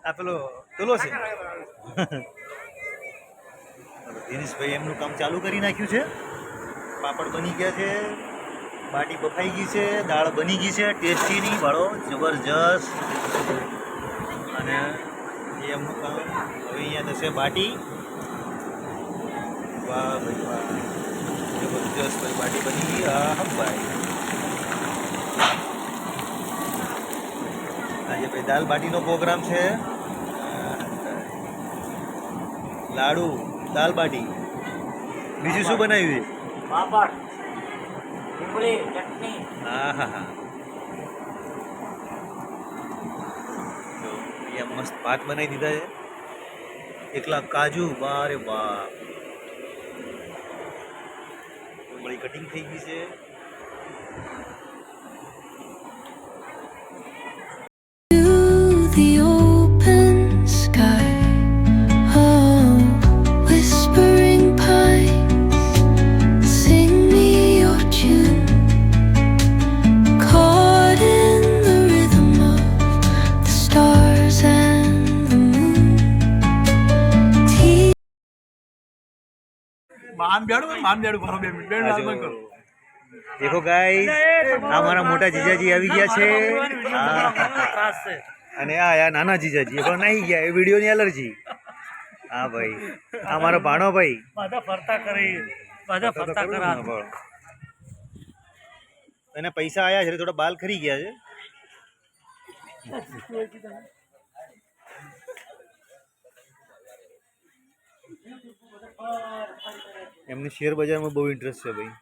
આ પેલો પેલો છે દિનેશભાઈ એમનું કામ ચાલુ કરી નાખ્યું છે. પાપડ બની ગયા છે, બાટી બફાઈ ગઈ છે, દાળ બની ગઈ છે, ટેસ્ટીની ભાળો જબરજસ્ત. અને એમનું કામ હવે અહીંયા થશે બાટી. વાહ ભાઈ વાહ, જબરજસ્ત ભાઈ બાટી બની ગઈ. હા ભાઈ આજે ભાઈ દાલ બાટીનો પ્રોગ્રામ છે. લાડુ, દાલ બાટી, બીજું શું બનાવ્યું છે? પાપડ, ડુંગળી, ચટણી. હા હા હા, અહીંયા મસ્ત ભાત બનાવી દીધા છે. એકલા કાજુ, બારે વાહ. ડુંગળી કટિંગ થઈ ગઈ છે. The open sky, oh, whispering pines, sing me your tune, caught in the rhythm of the stars and the moon. देखो गाइस, हमारा मोटा जीजाजी આવી ગયા છે. અને આ યા નાના જીજાજી પણ નહીં ગયા, એ વિડીયોની એલર્જી. હા ભાઈ, આ મારો ભાણો ભાઈ બધા ફરતા કરી, બધા ફરતા કરા. એને પૈસા આયા છે, થોડા બાલ ખરી ગયા છે. એમને શેર બજારમાં બહુ ઇન્ટરેસ્ટ છે ભાઈ.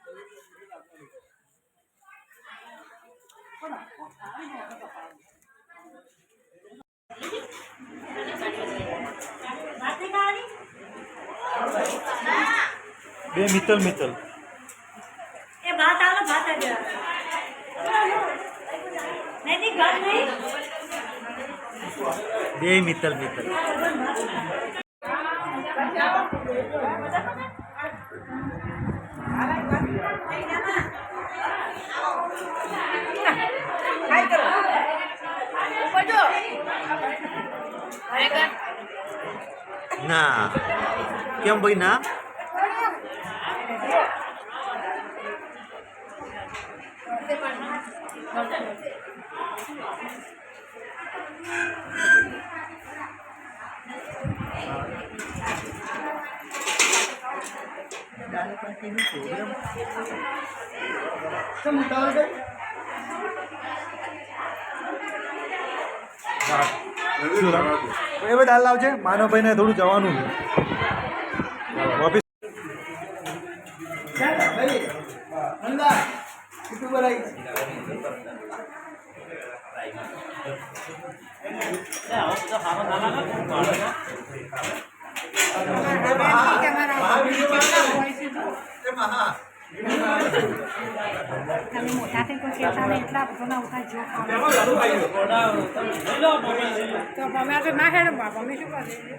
બે મિત્તલ મિત્તલ એ ભાત આલો ભાત જ નહીં ઘર નહીં બે મિત્તલ મિત્તલ. ના કેમ ભાઈ ના? એ દાલ લાવજે, માનવભાઈ ને થોડું જવાનું છે ઓફિસ. તમે મોટા થઈ કોઈ કહેતા નહીં એટલા બધા ઉતા જો તો અમે આપણે ના હેડ બાપા અમે શું કરીએ?